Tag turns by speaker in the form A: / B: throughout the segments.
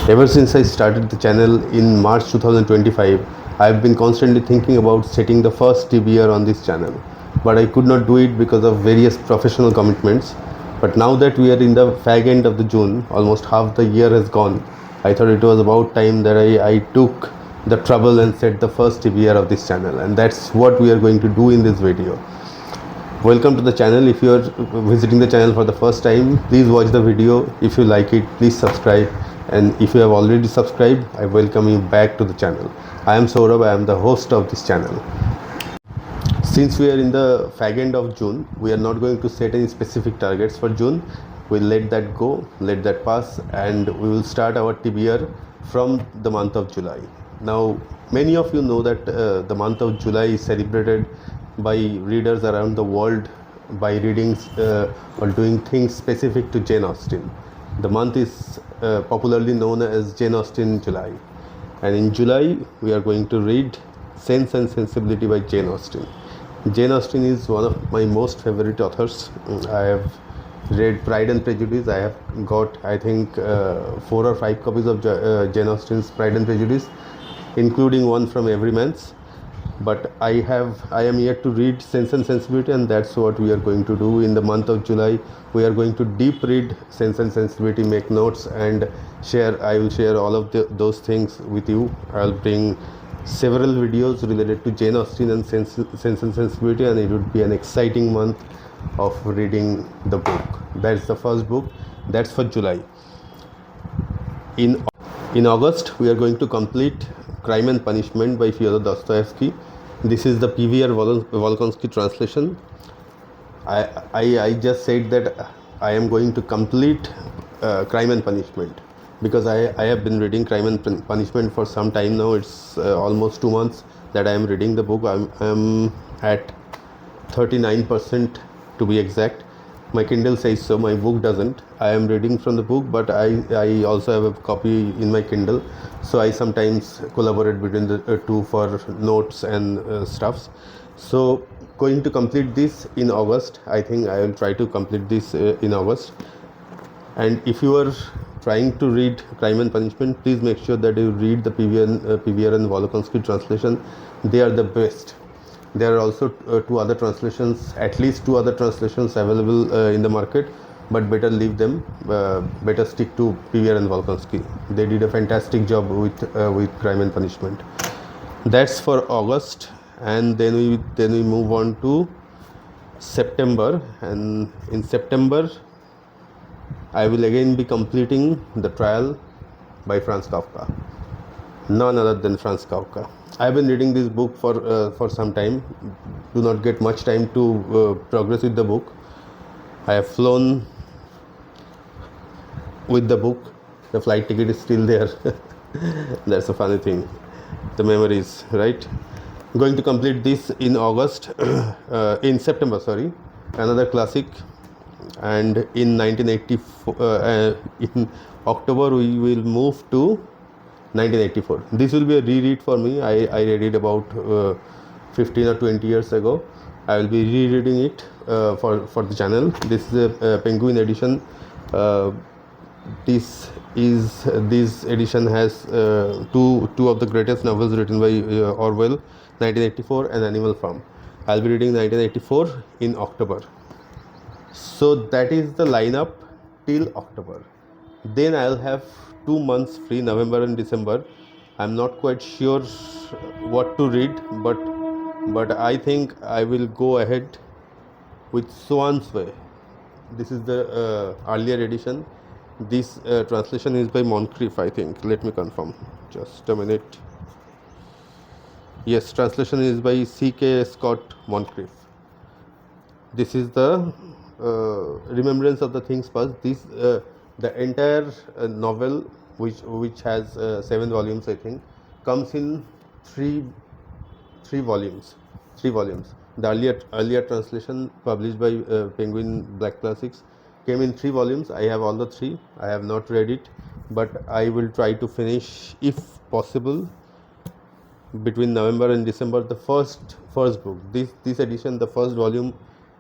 A: Ever since I started the channel in March 2025, I have been constantly thinking about setting the first TBR on this channel, but I could not do it because of various professional commitments. But now that we are in the fag end of the June, almost half the year has gone, I thought it was about time that I took the trouble and set the first TBR of this channel, and that's what we are going to do in this video. Welcome to the channel. If you are visiting the channel for the first time, please watch the video. If you like it, please subscribe, and if you have already subscribed, I welcome you back to the channel. I am Saurabh. I am the host of this channel. Since we are in the fag end of June, we are not going to set any specific targets for June. We'll let that go, let that pass, and we will start our TBR from the month of July. Now, many of you know that the month of July is celebrated by readers around the world by reading or doing things specific to Jane Austen. The month is popularly known as Jane Austen July, and in July we are going to read Sense and Sensibility by Jane Austen. Jane Austen is one of my most favorite authors. I have read Pride and Prejudice. I have got, I think, 4 or 5 copies of Jane Austen's Pride and Prejudice, including one from Everyman's. But I am yet to read Sense and Sensibility, and that's what we are going to do in the month of July. We are going to deep read Sense and Sensibility, make notes, and share. I will share all of those things with you. I'll bring several videos related to Jane Austen and Sense and Sensibility, and it would be an exciting month of reading the book. That's the first book. That's for July. In August, we are going to complete Crime and Punishment by Fyodor Dostoevsky. This is the PVR Volkonsky translation. I just said that I am going to complete Crime and Punishment because I have been reading Crime and Punishment for some time now. It's almost 2 months that I am reading the book. I'm at 39% to be exact. My Kindle says so, my book doesn't. I am reading from the book, but I also have a copy in my Kindle, so I sometimes collaborate between the two for notes and stuffs. So going to complete this in August. I think I will try to complete this in August. And if you are trying to read Crime and Punishment, please make sure that you read the PVR and Volkonsky translation. They are the best. There are also two other translations, at least 2 other translations available in the market, but better leave them. Better stick to PVR and Volkonsky. They did a fantastic job with Crime and Punishment. That's for August, and then we move on to September, and in September I will again be completing The Trial by Franz Kafka. None other than Franz Kafka. I have been reading this book for some time. Do not get much time to progress with the book. I have flown with the book. The flight ticket is still there. That's a funny thing. The memories, right? Going to complete this in in September, sorry. Another classic. And in 1984, in October, we will move to 1984. This will be a reread for me. I read it about 15 or 20 years ago. I will be rereading it for the channel. This is a Penguin edition. This edition has two of the greatest novels written by Orwell, 1984 and Animal Farm. I'll be reading 1984 in October. So that is the lineup till October. Then I'll have 2 months free, November and December. I'm not quite sure what to read, but I think I will go ahead with Swan's Way. This is the earlier edition. This translation is by Moncrief, I think. Let me confirm. Just a minute. Yes, translation is by C.K. Scott Moncrief. This is the Remembrance of the Things Past. This the entire novel, which has 7 volumes, I think, comes in three volumes. The earlier translation published by Penguin Black Classics came in 3 volumes. I have all the 3. I have not read it, but I will try to finish, if possible, between November and December, the first book. This edition, the first volume,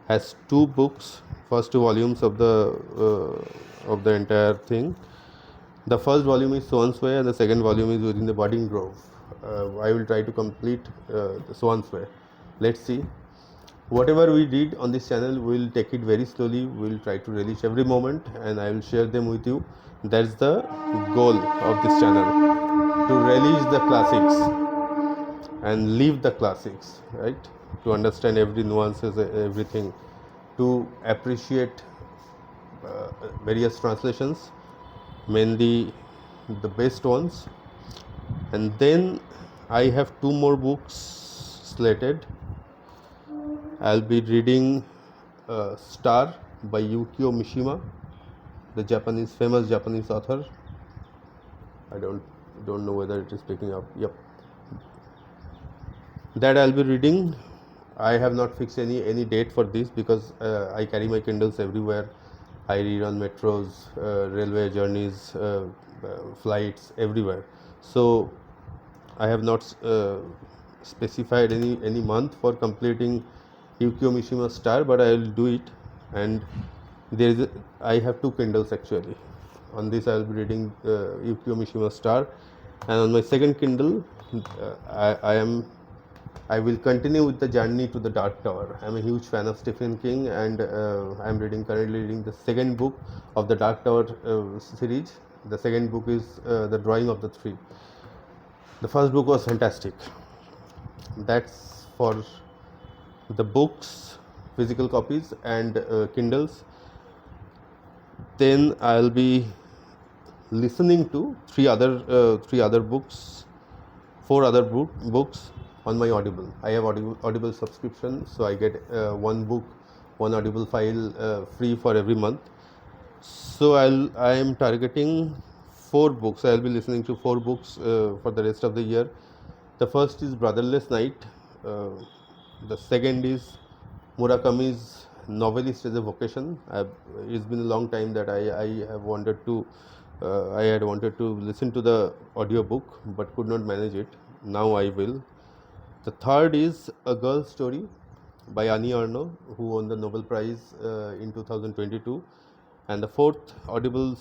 A: has 2 books, first 2 volumes of the entire thing. The first volume is Swan's Way and the second volume is Within the Budding Grove. I will try to complete the Swan's Way. Let's see. Whatever we did on this channel, we will take it very slowly. We will try to relish every moment and I will share them with you. That's the goal of this channel, to relish the classics and leave the classics, right? To understand every nuances, everything, to appreciate various translations, mainly the best ones. And then I have two more books slated. I'll be reading Star by Yukio Mishima, the famous Japanese author. I don't know whether it is picking up. Yep, that I'll be reading. I have not fixed any date for this because I carry my Kindles everywhere. I read on metros, railway journeys, flights, everywhere. So I have not specified any month for completing Yukio Mishima Star, but I will do it. And I have two Kindles actually. On this I will be reading Yukio Mishima Star, and on my second Kindle I will continue with the journey to the Dark Tower. I am a huge fan of Stephen King, and I am currently reading the second book of the Dark Tower series. The second book is The Drawing of the Three. The first book was fantastic. That's for the books, physical copies, and Kindles. Then I'll be listening to three other books, four other books on my Audible. I have Audible subscription, so I get one book, one Audible file free for every month. So I am targeting 4 books. I'll be listening to 4 books for the rest of the year. The first is Brotherless Night. The second is Murakami's Novelist as a Vocation. It's been a long time that I had wanted to listen to the audiobook but could not manage it. Now I will. The third is A Girl's Story by Annie Ernaux, who won the Nobel Prize in 2022. And the fourth Audible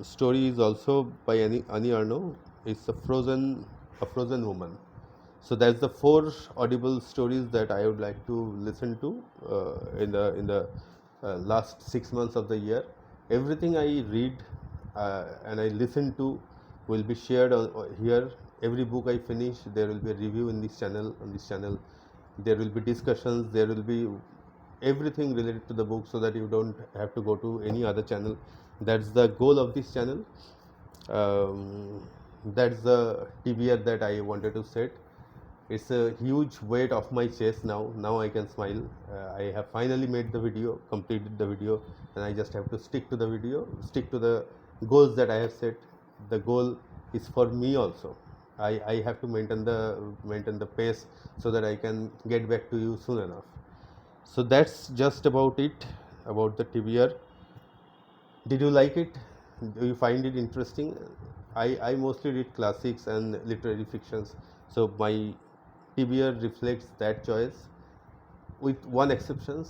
A: story is also by Annie Ernaux. It's a frozen woman. So that's the 4 Audible stories that I would like to listen to in the last 6 months of the year. Everything I read and I listen to will be shared here. Every book I finish, there will be a review in this channel. On this channel, there will be discussions. There will be everything related to the book, so that you don't have to go to any other channel. That's the goal of this channel. That's the TBR that I wanted to set. It's a huge weight off my chest now. Now I can smile. I have finally made the video, completed the video, and I just have to stick to the video, stick to the goals that I have set. The goal is for me also. I have to maintain the pace so that I can get back to you soon enough. So that's just about it, about the TBR. Did you like it? Do you find it interesting? I mostly read classics and literary fictions, so my TBR reflects that choice, with one exception.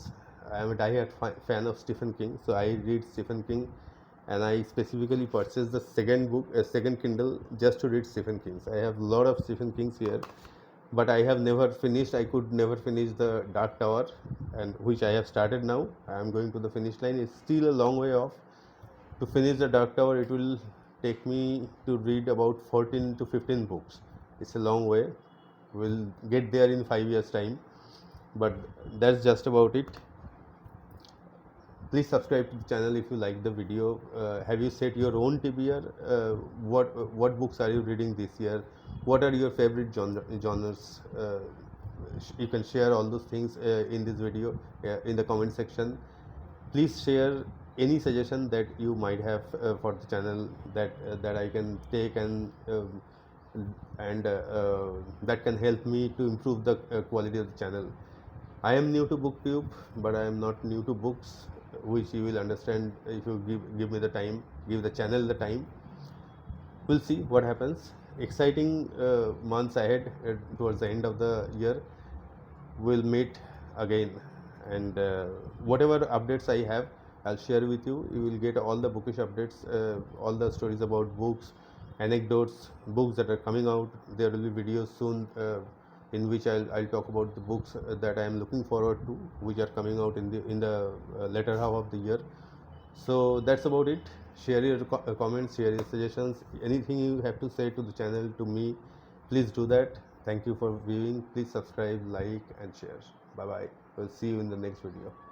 A: I am a diehard fan of Stephen King, so I read Stephen King, and I specifically purchased the second book, second Kindle, just to read Stephen King's. I have a lot of Stephen King's here, but I have never finished. I could never finish the Dark Tower, and which I have started now. I am going to the finish line. It's still a long way off. To finish the Dark Tower, it will take me to read about 14 to 15 books. It's a long way. We'll get there in 5 years time, but that's just about it. Please subscribe to the channel if you like the video. Have you set your own TBR? What books are you reading this year? What are your favorite genres? You can share all those things in this video in the comment section. Please share any suggestion that you might have for the channel that I can take and that can help me to improve the quality of the channel. I am new to BookTube, but I am not new to books, which you will understand if you give me the time, give the channel the time. We'll see what happens. Exciting months ahead towards the end of the year. We'll meet again, and whatever updates I have, I'll share with you. You will get all the bookish updates, all the stories about books, anecdotes, books that are coming out. There will be videos soon in which I'll talk about the books that I am looking forward to, which are coming out in the latter half of the year. So that's about it. Share your comments, share your suggestions, anything you have to say to the channel, to me, please do that. Thank you for viewing. Please subscribe, like and share. Bye bye. We'll see you in the next video.